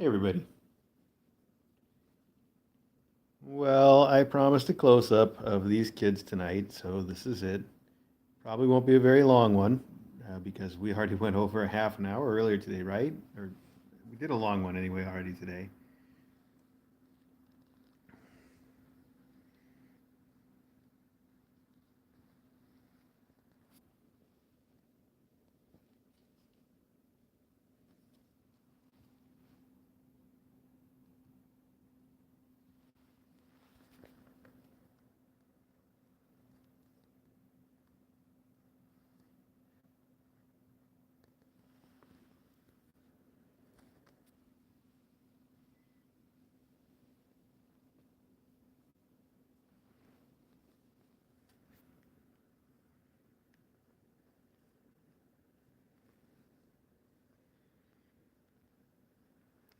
Hey, everybody. Well, I promised a close up of these kids tonight, so this is it. Probably won't be a very long one because we already went over a half an hour earlier today, right? Or we did a long one anyway already today.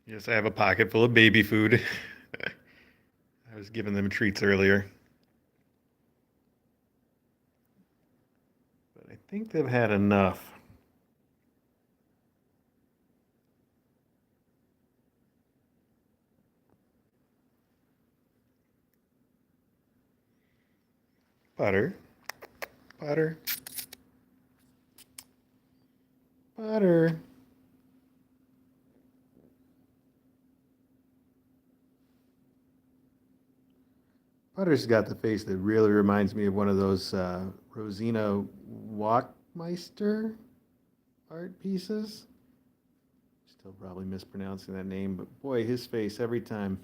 Yes, I have a pocket full of baby food. I was giving them treats earlier, but I think they've had enough. Butter, butter, butter. Butter's got the face that really reminds me of one of those Rosina Walkmeister art pieces. Still probably mispronouncing that name, but boy, his face every time.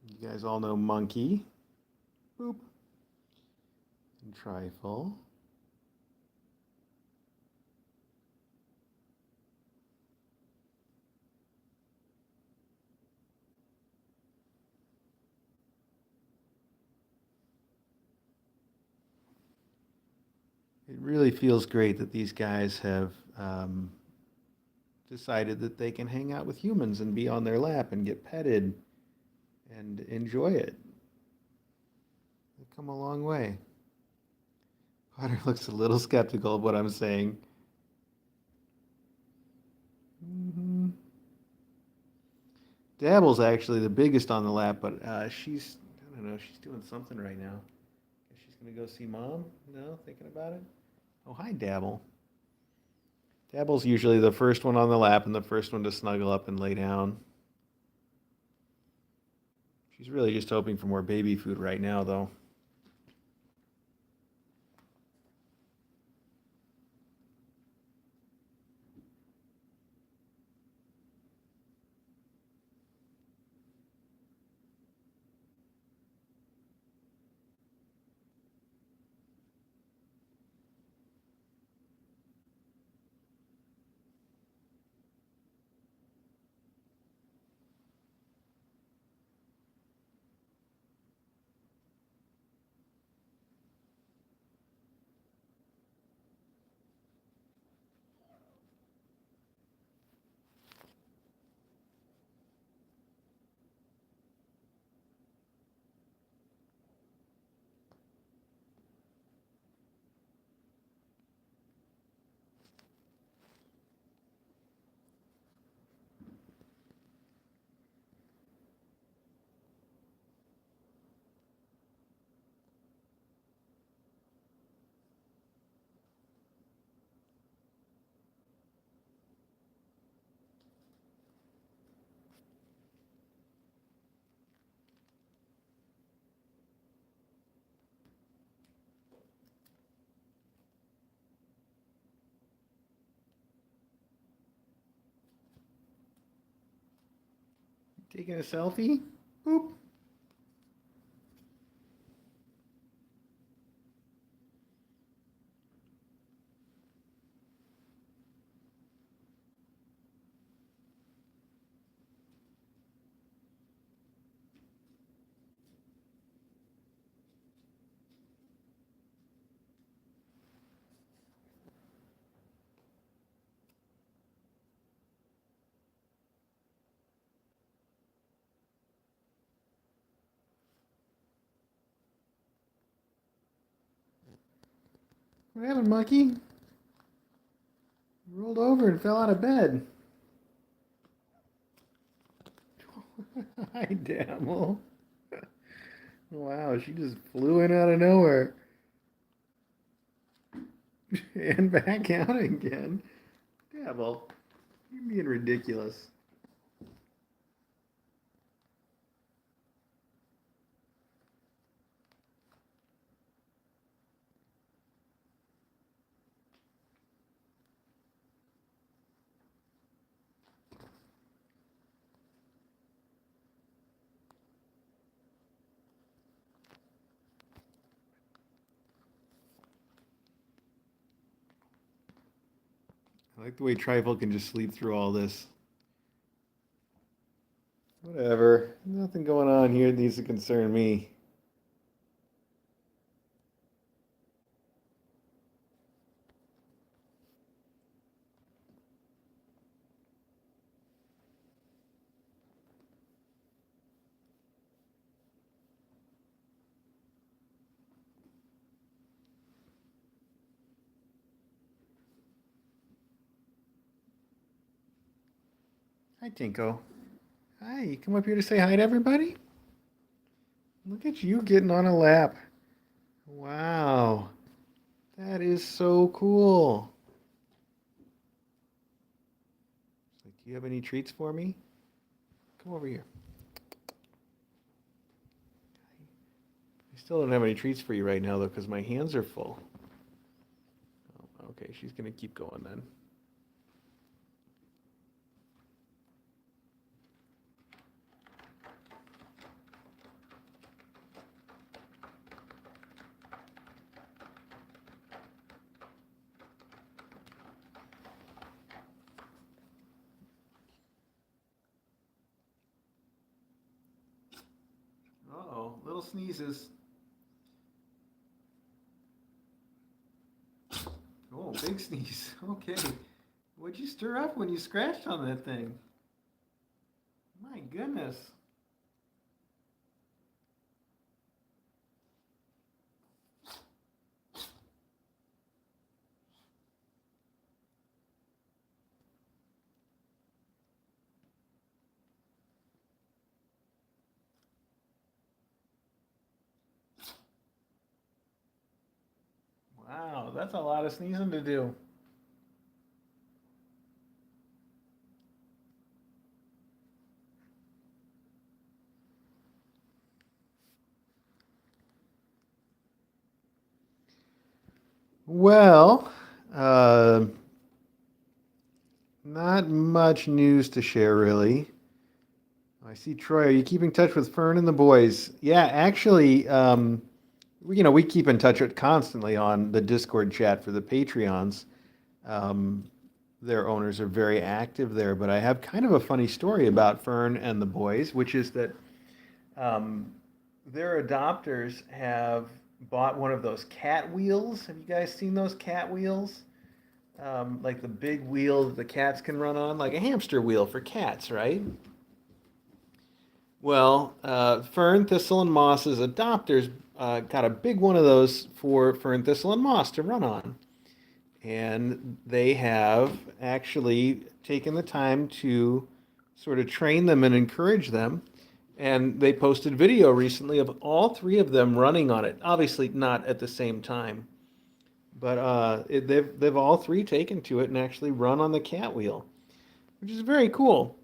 You guys all know Monkey. Boop. And Trifle. It really feels great that these guys have decided that they can hang out with humans and be on their lap and get petted and enjoy it. They've come a long way. Potter looks a little skeptical of what I'm saying. Hmm. Dabble's actually the biggest on the lap, but I don't know, she's doing something right now. Guess she's gonna go see mom? No, thinking about it? Oh, hi, Dabble. Dabble's usually the first one on the lap and the first one to snuggle up and lay down. She's really just hoping for more baby food right now, though. Taking a selfie? Boop. What happened, monkey? Rolled over and fell out of bed. Hi, Dabble. Wow, she just flew in out of nowhere. And back out again. Dabble, you're being ridiculous. I like the way Trifle can just sleep through all this. Whatever. Nothing going on here that needs to concern me. Hi, Tinko. Hi, you come up here to say hi to everybody? Look at you getting on a lap. Wow. That is so cool. Do you have any treats for me? Come over here. I still don't have any treats for you right now, though, because my hands are full. Oh, okay, she's going to keep going then. Uh-oh, little sneezes. Oh, big sneeze. Okay. What'd you stir up when you scratched on that thing? My goodness. Wow, that's a lot of sneezing to do. Well, uh, not much news to share, really. I see Troy. Are you keeping in touch with Fern and the boys? Yeah, actually, we keep in touch constantly on the Discord chat for the Patreons. Um, their owners are very active there, but I have kind of a funny story about Fern and the boys, which is that um, their adopters have bought one of those cat wheels. Have you guys seen those cat wheels? Like the big wheel that the cats can run on, like a hamster wheel for cats, right? Well, Fern, Thistle, and Moss's adopters got a big one of those for Fern, Thistle, and Moss to run on. And they have actually taken the time to sort of train them and encourage them. And they posted video recently of all three of them running on it. Obviously, not at the same time, but they've all three taken to it and actually run on the cat wheel, which is very cool.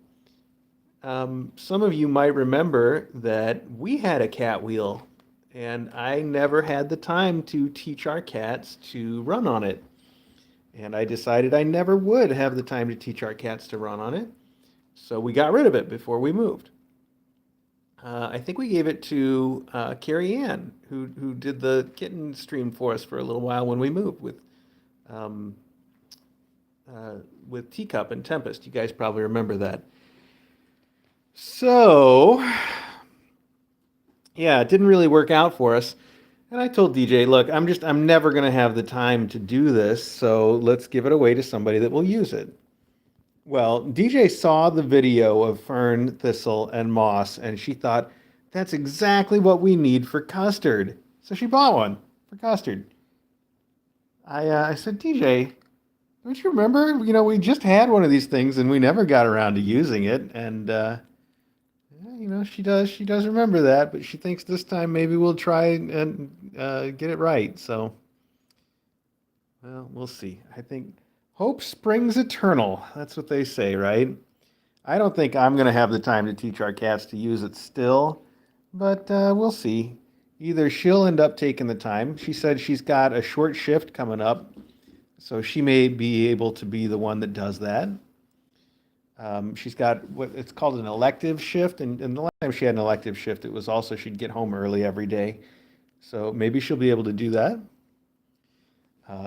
Some of you might remember that we had a cat wheel, and I never had the time to teach our cats to run on it. And I decided I never would have the time to teach our cats to run on it. So we got rid of it before we moved. I think we gave it to Carrie Ann, who did the kitten stream for us for a little while when we moved um, with Teacup and Tempest. You guys probably remember that. So, yeah, it didn't really work out for us. And I told DJ, look, I'm never going to have the time to do this, so let's give it away to somebody that will use it. Well, DJ saw the video of Fern, Thistle, and Moss, and she thought, that's exactly what we need for Custard. So she bought one for Custard. I said, DJ, Don't you remember? We just had one of these things and we never got around to using it. And yeah, she does remember that, but she thinks this time maybe we'll try and get it right. So, well, we'll see. I think hope springs eternal. That's what they say, right? I don't think I'm going to have the time to teach our cats to use it still, but we'll see. Either she'll end up taking the time. She said she's got a short shift coming up, so she may be able to be the one that does that. She's got what it's called an elective shift, and the last time she had an elective shift, it was also she'd get home early every day. So maybe she'll be able to do that.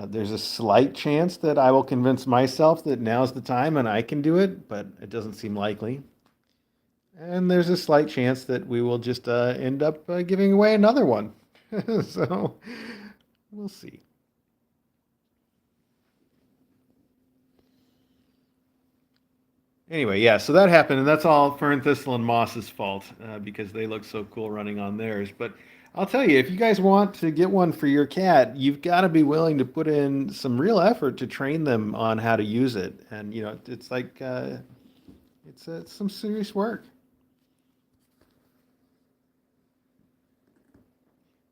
There's a slight chance that I will convince myself that now's the time and I can do it, but it doesn't seem likely. And there's a slight chance that we will just end up giving away another one. So we'll see. Anyway, yeah, so that happened, and that's all Fern Thistle and Moss's fault because they look so cool running on theirs. But I'll tell you, if you guys want to get one for your cat, you've got to be willing to put in some real effort to train them on how to use it. And it's like it's some serious work.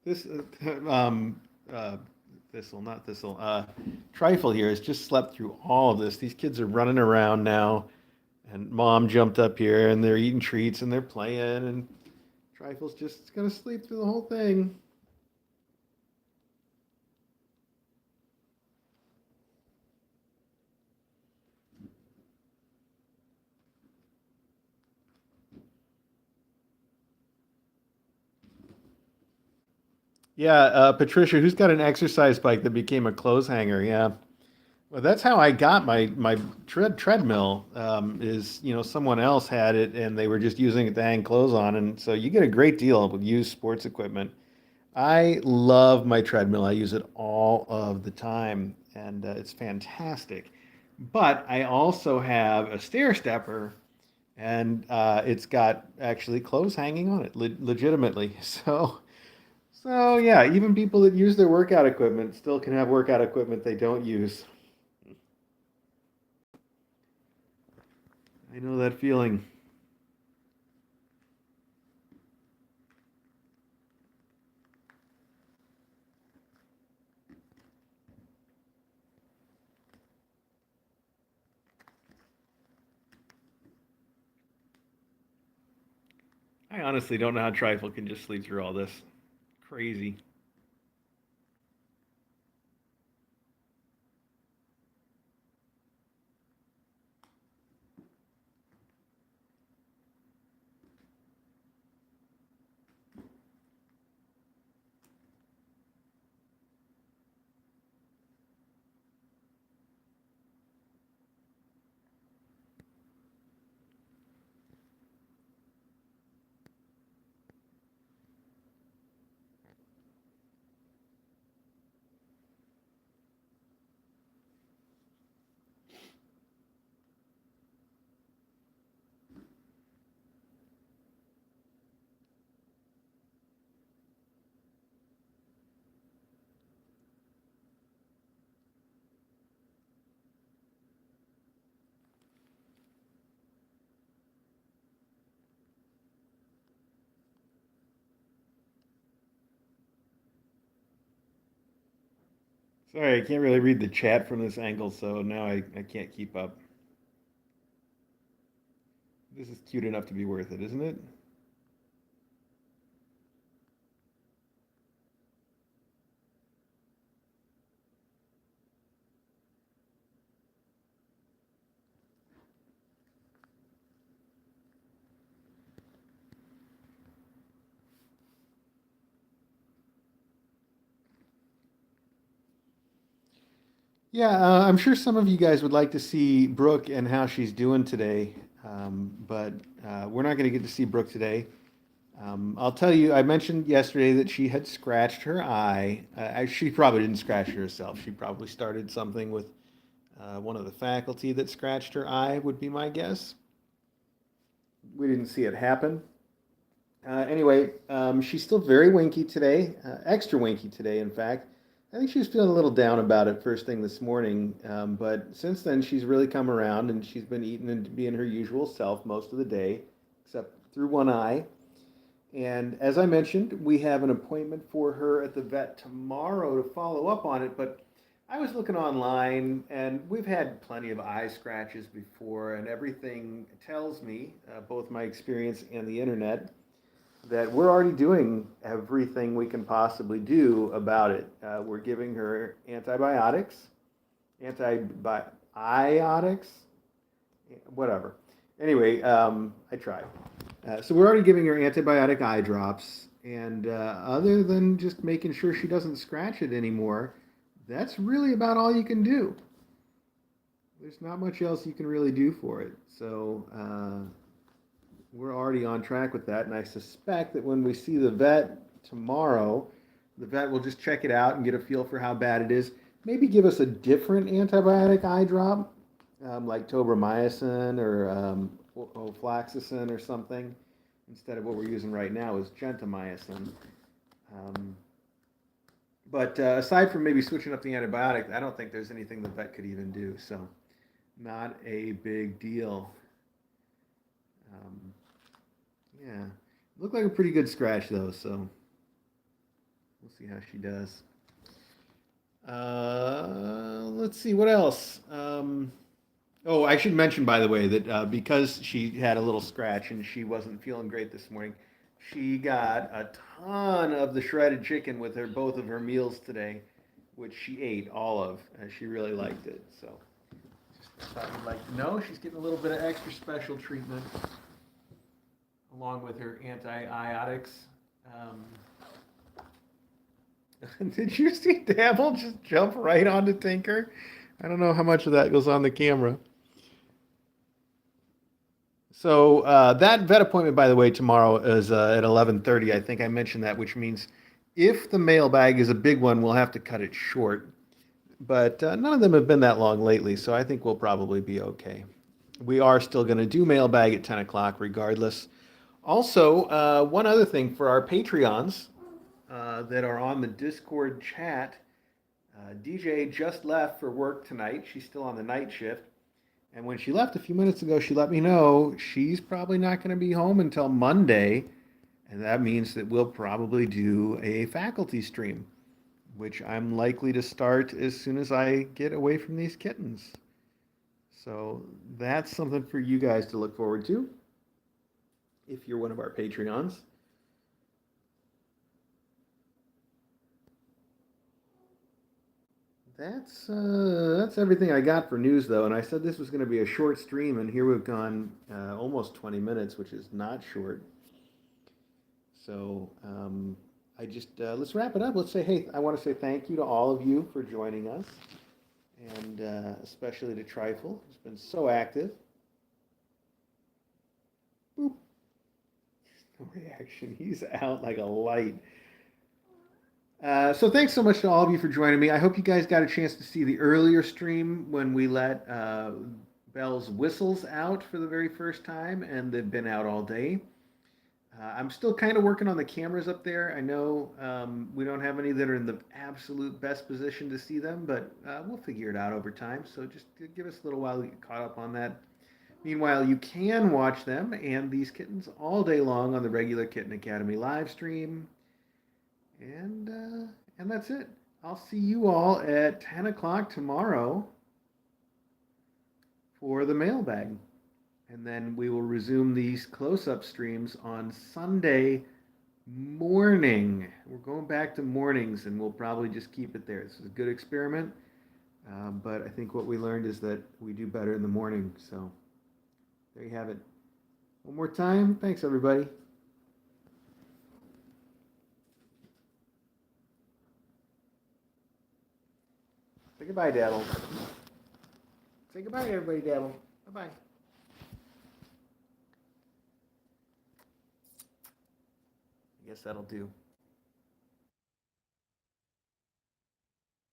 This uh, Thistle, not Thistle, Trifle here has just slept through all of this. These kids are running around now. And mom jumped up here and they're eating treats and they're playing and Trifle's just gonna sleep through the whole thing. Yeah, Patricia, who's got an exercise bike that became a clothes hanger? Yeah. Well, that's how I got my treadmill. Is someone else had it and they were just using it to hang clothes on, and so you get a great deal with used sports equipment. I love my treadmill. I use it all of the time, and it's fantastic. But I also have a stair stepper, and it's got actually clothes hanging on it, legitimately. So yeah, even people that use their workout equipment still can have workout equipment they don't use. I know that feeling. I honestly don't know how Trifle can just sleep through all this. Crazy. Sorry, I can't really read the chat from this angle, so now I can't keep up. This is cute enough to be worth it, isn't it? Yeah, I'm sure some of you guys would like to see Brooke and how she's doing today, but we're not going to get to see Brooke today. I'll tell you, I mentioned yesterday that she had scratched her eye. She probably didn't scratch it herself. She probably started something with one of the faculty that scratched her eye, would be my guess. We didn't see it happen. Anyway, she's still very winky today, extra winky today, in fact. I think she was feeling a little down about it first thing this morning, but since then she's really come around and she's been eating and being her usual self most of the day, except through one eye. And as I mentioned, we have an appointment for her at the vet tomorrow to follow up on it. But I was looking online, and we've had plenty of eye scratches before, and everything tells me, both my experience and the internet, that we're already doing everything we can possibly do about it. We're giving her antibiotics, antibiotics, whatever. Anyway, I tried. So we're already giving her antibiotic eye drops, and other than just making sure she doesn't scratch it anymore, that's really about all you can do. There's not much else you can really do for it. So we're already on track with that, and I suspect that when we see the vet tomorrow, the vet will just check it out and get a feel for how bad it is. Maybe give us a different antibiotic eye drop, like tobramycin or ofloxacin or something, instead of what we're using right now is gentamicin. But aside from maybe switching up the antibiotic, I don't think there's anything the vet could even do. So not a big deal. Yeah, looked like a pretty good scratch though, so we'll see how she does. Let's see, what else? Oh, I should mention, by the way, that because she had a little scratch and she wasn't feeling great this morning, she got a ton of the shredded chicken with her both of her meals today, which she ate all of, and she really liked it. So, just thought you'd like to know she's getting a little bit of extra special treatment along with her antibiotics. Did you see Dabble just jump right onto Tinker? I don't know how much of that goes on the camera. So that vet appointment, by the way, tomorrow is at 11:30. I think I mentioned that, which means if the mailbag is a big one, we'll have to cut it short. But none of them have been that long lately, so I think we'll probably be okay. We are still going to do mailbag at 10 o'clock regardless. Also, one other thing for our Patreons that are on the Discord chat, DJ just left for work tonight. She's still on the night shift. And when she left a few minutes ago, she let me know she's probably not going to be home until Monday. And that means that we'll probably do a faculty stream, which I'm likely to start as soon as I get away from these kittens. So that's something for you guys to look forward to if you're one of our Patreons. That's everything I got for news, though. And I said this was going to be a short stream, and here we've gone almost 20 minutes, which is not short. So I just let's wrap it up. Let's say, hey, I want to say thank you to all of you for joining us, and especially to Trifle, who's been so active. Boop. No reaction. He's out like a light. So thanks so much to all of you for joining me. I hope you guys got a chance to see the earlier stream when we let Belle's whistles out for the very first time, and they've been out all day. I'm still kind of working on the cameras up there. I know we don't have any that are in the absolute best position to see them, but we'll figure it out over time. So just give us a little while to get caught up on that. Meanwhile, you can watch them and these kittens all day long on the regular Kitten Academy live stream. And that's it. I'll see you all at 10 o'clock tomorrow for the mailbag. And then we will resume these close-up streams on Sunday morning. We're going back to mornings, and we'll probably just keep it there. This is a good experiment, but I think what we learned is that we do better in the morning. So there you have it. One more time. Thanks, everybody. Say goodbye, Daddle. Say goodbye, everybody, Daddle. Bye-bye. I guess that'll do.